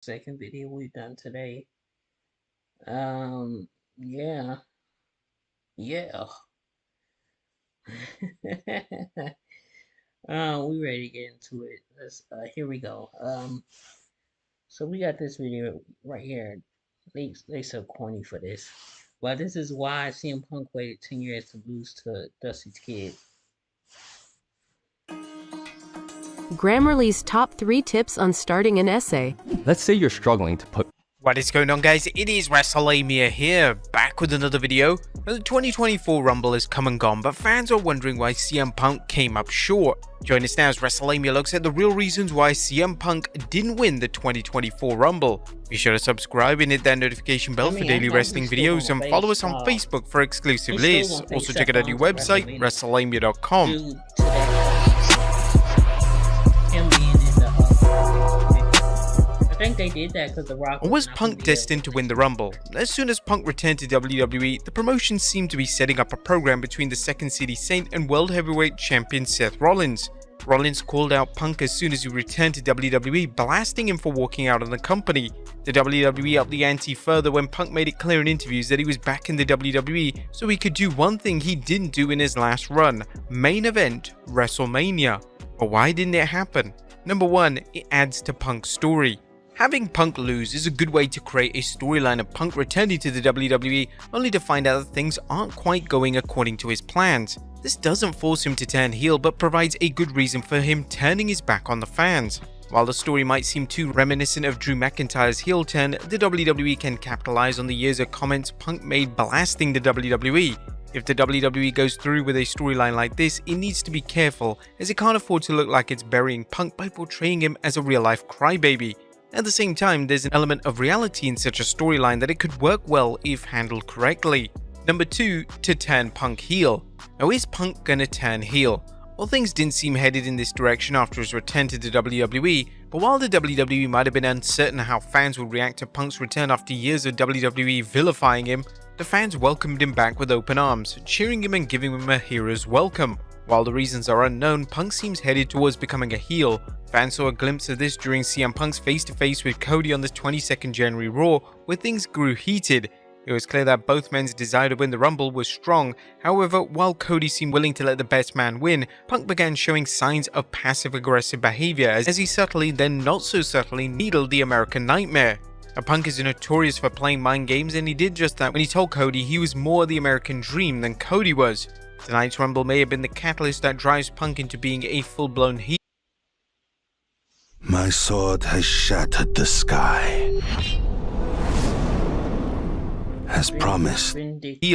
second video we've done today. Yeah, yeah. We ready to get into it. Let's. Here we go. So we got this video right here. They so corny for this, but this is why CM Punk waited 10 years to lose to Dusty's Kid. Grammarly's top 3 tips on starting an essay. Let's say you're struggling to put. What is going on, guys? It is WrestleMania here, back with another video. The 2024 Rumble has come and gone, but fans are wondering why CM Punk came up short. Join us now as WrestleMania looks at the real reasons why CM Punk didn't win the 2024 Rumble. Be sure to subscribe and hit that notification bell for daily wrestling videos, and follow us on Facebook for exclusive lists. Also check out our new website, WrestleMania.com. Him being in I think they did that because The Rock Was Punk destined to win the Rumble? As soon as Punk returned to WWE, the promotion seemed to be setting up a program between the Second City Saint and World Heavyweight Champion Seth Rollins. Rollins called out Punk as soon as he returned to WWE, blasting him for walking out on the company. The WWE upped the ante further when Punk made it clear in interviews that he was back in the WWE so he could do one thing he didn't do in his last run: main event WrestleMania. But why didn't it happen? Number 1, it adds to Punk's story. Having Punk lose is a good way to create a storyline of Punk returning to the WWE only to find out that things aren't quite going according to his plans. This doesn't force him to turn heel, but provides a good reason for him turning his back on the fans. While the story might seem too reminiscent of Drew McIntyre's heel turn, the WWE can capitalize on the years of comments Punk made blasting the WWE. If the WWE goes through with a storyline like this, it needs to be careful, as it can't afford to look like it's burying Punk by portraying him as a real-life crybaby. At the same time, there's an element of reality in such a storyline that it could work well if handled correctly. Number 2, to turn Punk heel. Now, is Punk gonna turn heel? Well, things didn't seem headed in this direction after his return to the WWE, but while the WWE might have been uncertain how fans would react to Punk's return after years of WWE vilifying him, the fans welcomed him back with open arms, cheering him and giving him a hero's welcome. While the reasons are unknown, Punk seems headed towards becoming a heel. Fans saw a glimpse of this during CM Punk's face-to-face with Cody on the 22nd January Raw, where things grew heated. It was clear that both men's desire to win the Rumble was strong. However, while Cody seemed willing to let the best man win, Punk began showing signs of passive-aggressive behavior as he subtly, then not so subtly, needled the American Nightmare. Punk is notorious for playing mind games, and he did just that when he told Cody he was more the American dream than Cody was. Tonight's Rumble may have been the catalyst that drives Punk into being a full-blown heel. My sword has shattered the sky. As promised. He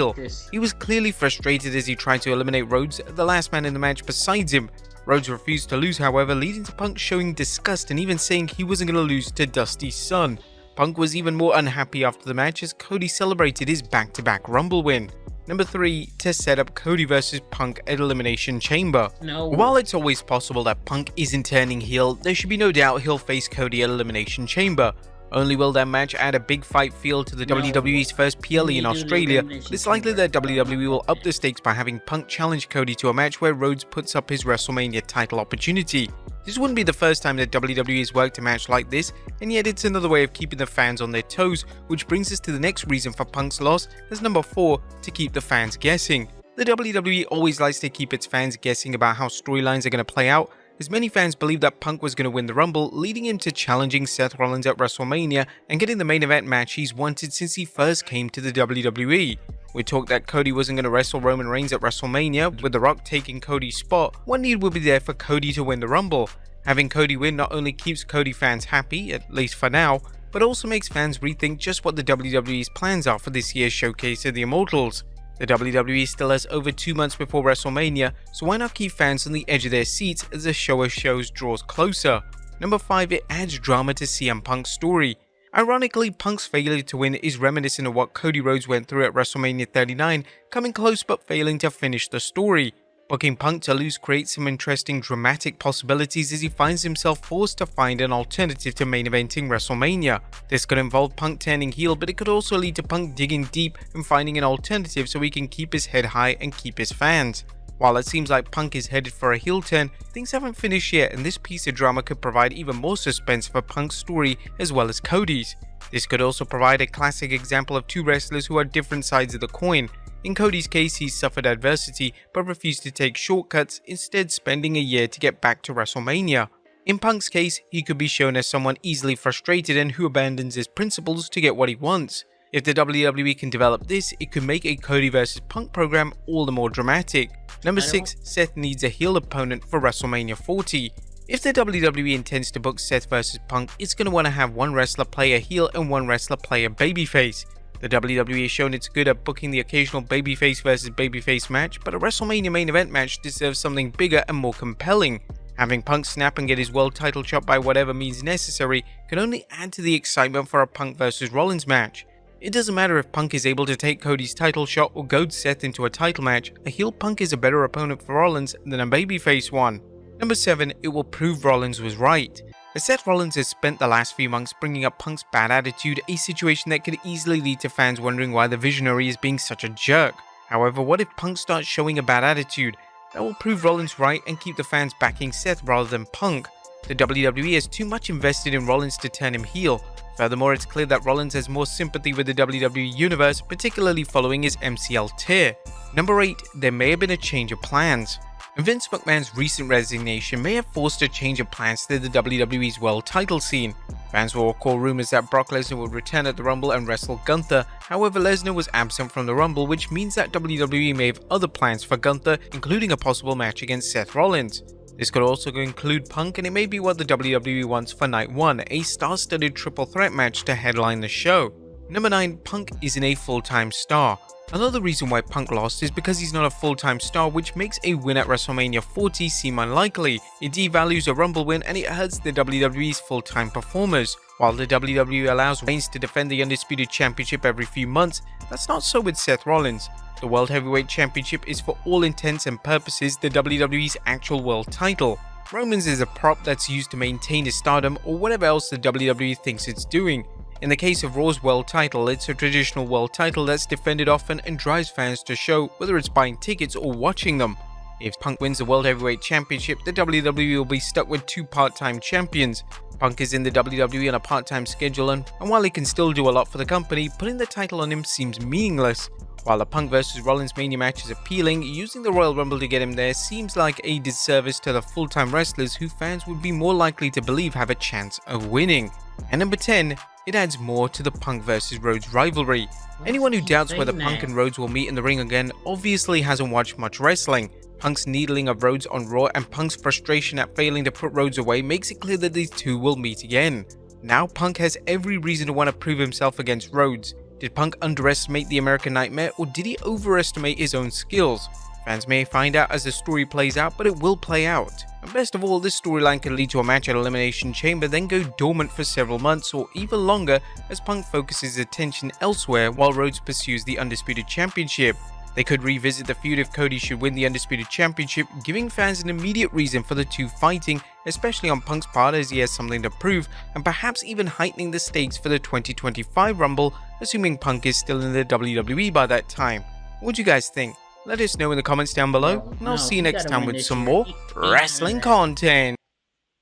was clearly frustrated as he tried to eliminate Rhodes, the last man in the match besides him. Rhodes refused to lose, however, leading to Punk showing disgust and even saying he wasn't going to lose to Dusty's son. Punk was even more unhappy after the match as Cody celebrated his back-to-back Rumble win. Number 3, to set up Cody vs Punk at Elimination Chamber. No. While it's always possible that Punk isn't turning heel, there should be no doubt he'll face Cody at Elimination Chamber. Only will that match add a big fight feel to the WWE's first PLE in Australia, but it's likely that WWE will up the stakes by having Punk challenge Cody to a match where Rhodes puts up his WrestleMania title opportunity. This wouldn't be the first time that WWE has worked a match like this, and yet it's another way of keeping the fans on their toes, which brings us to the next reason for Punk's loss as number 4, to keep the fans guessing. The WWE always likes to keep its fans guessing about how storylines are going to play out, as many fans believe that Punk was going to win the Rumble, leading him to challenging Seth Rollins at WrestleMania and getting the main event match he's wanted since he first came to the WWE. We talked that Cody wasn't going to wrestle Roman Reigns at WrestleMania, with The Rock taking Cody's spot. One need will be there for Cody to win the Rumble. Having Cody win not only keeps Cody fans happy, at least for now, but also makes fans rethink just what the WWE's plans are for this year's showcase of the Immortals. The WWE still has over 2 months before WrestleMania, so why not keep fans on the edge of their seats as the show of shows draws closer? Number 5, it adds drama to CM Punk's story. Ironically, Punk's failure to win is reminiscent of what Cody Rhodes went through at WrestleMania 39, coming close but failing to finish the story. Booking Punk to lose creates some interesting dramatic possibilities as he finds himself forced to find an alternative to main eventing WrestleMania. This could involve Punk turning heel, but it could also lead to Punk digging deep and finding an alternative so he can keep his head high and keep his fans. While it seems like Punk is headed for a heel turn, things haven't finished yet, and this piece of drama could provide even more suspense for Punk's story as well as Cody's. This could also provide a classic example of two wrestlers who are different sides of the coin. In Cody's case, he suffered adversity but refused to take shortcuts, instead spending a year to get back to WrestleMania. In Punk's case, he could be shown as someone easily frustrated and who abandons his principles to get what he wants. If the WWE can develop this, it could make a Cody vs Punk program all the more dramatic. Number 6, Seth needs a heel opponent for WrestleMania 40. If the WWE intends to book Seth vs Punk, it's going to want to have one wrestler play a heel and one wrestler play a babyface. The WWE has shown it's good at booking the occasional babyface versus babyface match, but a WrestleMania main event match deserves something bigger and more compelling. Having Punk snap and get his world title shot by whatever means necessary can only add to the excitement for a Punk vs Rollins match. It doesn't matter if Punk is able to take Cody's title shot or goad Seth into a title match, a heel Punk is a better opponent for Rollins than a babyface one. Number 7, it will prove Rollins was right. As Seth Rollins has spent the last few months bringing up Punk's bad attitude, a situation that could easily lead to fans wondering why the Visionary is being such a jerk. However, what if Punk starts showing a bad attitude? That will prove Rollins right and keep the fans backing Seth rather than Punk. The WWE has too much invested in Rollins to turn him heel. Furthermore, it's clear that Rollins has more sympathy with the WWE Universe, particularly following his MCL tear. Number 8, there may have been a change of plans. Vince McMahon's recent resignation may have forced a change of plans to the WWE's world title scene. Fans will recall rumors that Brock Lesnar would return at the Rumble and wrestle Gunther. However, Lesnar was absent from the Rumble, which means that WWE may have other plans for Gunther, including a possible match against Seth Rollins. This could also include Punk, and it may be what the WWE wants for Night 1, a star-studded triple threat match to headline the show. Number 9, Punk isn't a full-time star. Another reason why Punk lost is because he's not a full-time star, which makes a win at WrestleMania 40 seem unlikely. It devalues a Rumble win and it hurts the WWE's full-time performers. While the WWE allows Reigns to defend the Undisputed Championship every few months, that's not so with Seth Rollins. The World Heavyweight Championship is for all intents and purposes the WWE's actual world title. Roman's is a prop that's used to maintain his stardom or whatever else the WWE thinks it's doing. In the case of Raw's world title, it's a traditional world title that's defended often and drives fans to show, whether it's buying tickets or watching them. If Punk wins the World Heavyweight Championship, the WWE will be stuck with two part-time champions. Punk is in the WWE on a part-time schedule, and while he can still do a lot for the company, putting the title on him seems meaningless. While the Punk vs Rollins Mania match is appealing, using the Royal Rumble to get him there seems like a disservice to the full-time wrestlers who fans would be more likely to believe have a chance of winning. And number 10, it adds more to the Punk vs Rhodes rivalry. Anyone who doubts whether Punk and Rhodes will meet in the ring again obviously hasn't watched much wrestling. Punk's needling of Rhodes on Raw and Punk's frustration at failing to put Rhodes away makes it clear that these two will meet again. Now Punk has every reason to want to prove himself against Rhodes. Did Punk underestimate the American Nightmare, or did he overestimate his own skills? Fans may find out as the story plays out, but it will play out. And best of all, this storyline could lead to a match at Elimination Chamber, then go dormant for several months or even longer as Punk focuses attention elsewhere while Rhodes pursues the Undisputed Championship. They could revisit the feud if Cody should win the Undisputed Championship, giving fans an immediate reason for the two fighting, especially on Punk's part as he has something to prove, and perhaps even heightening the stakes for the 2025 Rumble, assuming Punk is still in the WWE by that time. What do you guys think? Let us know in the comments down below, and I'll see you next time with some more wrestling content.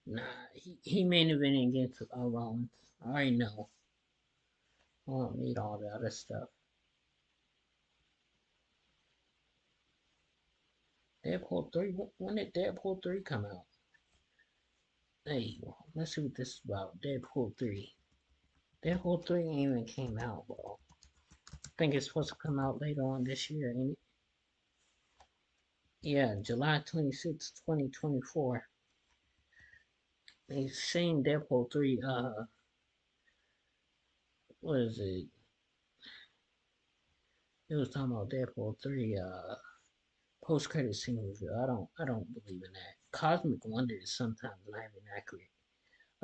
Nah, he main evented against Rollins. I already know. I don't need all the other stuff. Deadpool 3? When did Deadpool 3 come out? Hey, let's see what this is about. Deadpool 3. Deadpool 3 ain't even came out, bro. I think it's supposed to come out later on this year, ain't it? Yeah, July 26, 2024. They saying Deadpool 3, what is it? It was talking about Deadpool 3, post-credit scene review. I don't believe in that. Cosmic Wonder is sometimes not even accurate.